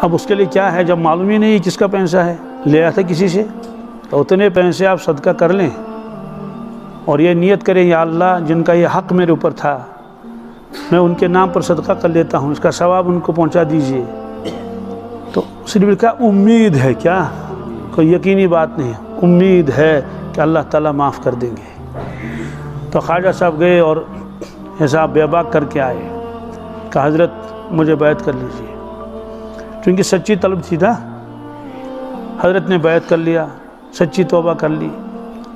अब उसके लिए क्या है, जब मालूम ही नहीं किसका पैसा है, ले आया था किसी से, तो उतने पैसे आप सदका कर लें और ये नियत करें, या अल्लाह जिनका ये हक़ मेरे ऊपर था मैं उनके नाम पर सदका कर लेता हूँ, इसका सवाब उनको पहुँचा दीजिए। तो सिर्फ क्या उम्मीद है, क्या कोई यकीनी बात नहीं है, उम्मीद है कि अल्लाह ताला माफ़ कर देंगे। तो ख्वाजा साहब गए और हिसाब बेबाक करके आए, कहा हज़रत मुझे बैत कर लीजिए, क्योंकि सच्ची तलब थी ना। हज़रत ने बैत कर लिया, सच्ची तौबा कर ली,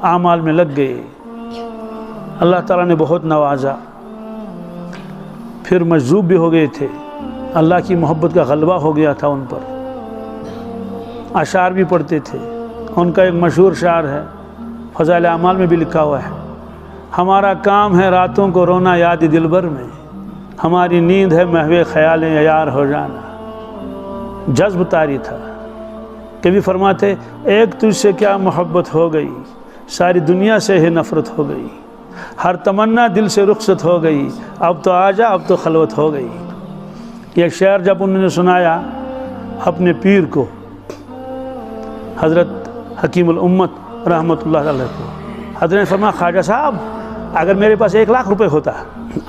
आमाल में लग गए। अल्लाह ताला ने बहुत नवाजा, फिर मजजूब भी हो गए थे, अल्लाह की मोहब्बत का गलबा हो गया था उन पर। अशार भी पढ़ते थे, उनका एक मशहूर शार है, फ़ज़ाइल आमाल में भी लिखा हुआ है, हमारा काम है रातों को रोना याद दिलबर में, हमारी नींद है महवे ख्याल यार हो जाना। जज्ब तारी था। कभी फरमाते, एक तुझसे क्या मोहब्बत हो गई, सारी दुनिया से ही नफ़रत हो गई, हर तमन्ना दिल से रुखसत हो गई, अब तो आजा अब तो खलवत हो गई। ये शेर जब उन्होंने सुनाया अपने पीर को, हज़रत हकीमुल उम्मत रहमतुल्लाह अलैह को, हज़रत ने फरमाया, ख्वाजा साहब अगर मेरे पास 1 लाख रुपए होता,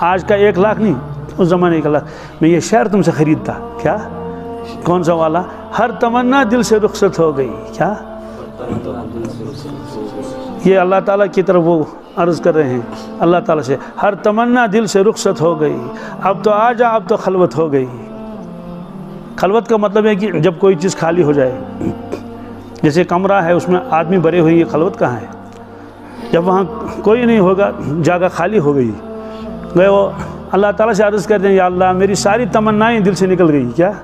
आज का 1 लाख नहीं, उस ज़माने 1 लाख, मैं ये शेर तुमसे ख़रीदता। क्या, कौन सा वाला, हर तमन्ना दिल से रुखसत हो गई। क्या, ये अल्लाह ताला की तरफ वो अर्ज़ कर रहे हैं अल्लाह ताला से, हर तमन्ना दिल से रुखसत हो गई, अब तो आजा अब तो खलवत हो गई। खलवत का मतलब है कि जब कोई चीज़ खाली हो जाए, जैसे कमरा है उसमें आदमी भरे हुए, ये खलवत कहाँ है, जब वहाँ कोई नहीं होगा, जगह खाली हो गई, गए वो अल्लाह ताला से अर्ज़ करते हैं, या अल्लाह मेरी सारी तमन्नाएँ दिल से निकल गई, क्या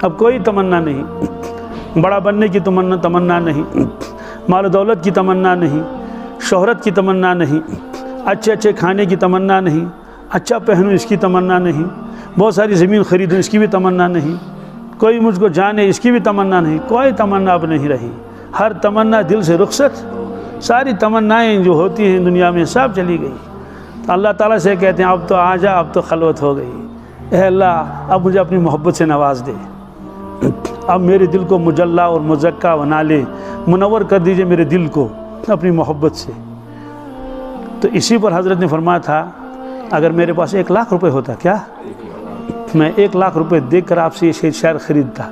अब कोई तमन्ना नहीं, बड़ा बनने की तमन्ना नहीं, माल दौलत की तमन्ना नहीं, शोहरत की तमन्ना नहीं, अच्छे अच्छे खाने की तमन्ना नहीं, अच्छा पहनूँ इसकी तमन्ना नहीं, बहुत सारी ज़मीन ख़रीदूँ इसकी भी तमन्ना नहीं, कोई मुझको जाने इसकी भी तमन्ना नहीं, कोई तमन्ना अब नहीं रही, हर तमन्ना दिल से रुखसत, सारी तमन्नाएँ जो होती हैं दुनिया में सब चली गई। तो अल्लाह ताला से कहते हैं, अब तो आजा अब तो खलवत हो गई, ए अल्लाह अब मुझे अपनी मोहब्बत से नवाज दे, अब मेरे दिल को मुजल्ला और मुज़क्का बना ले, मुनव्वर कर दीजिए मेरे दिल को अपनी मोहब्बत से। तो इसी पर हज़रत ने फरमाया था, अगर मेरे पास 1 लाख रुपए होता, क्या मैं 1 लाख रुपए देकर आपसे ये शेर ख़रीदता।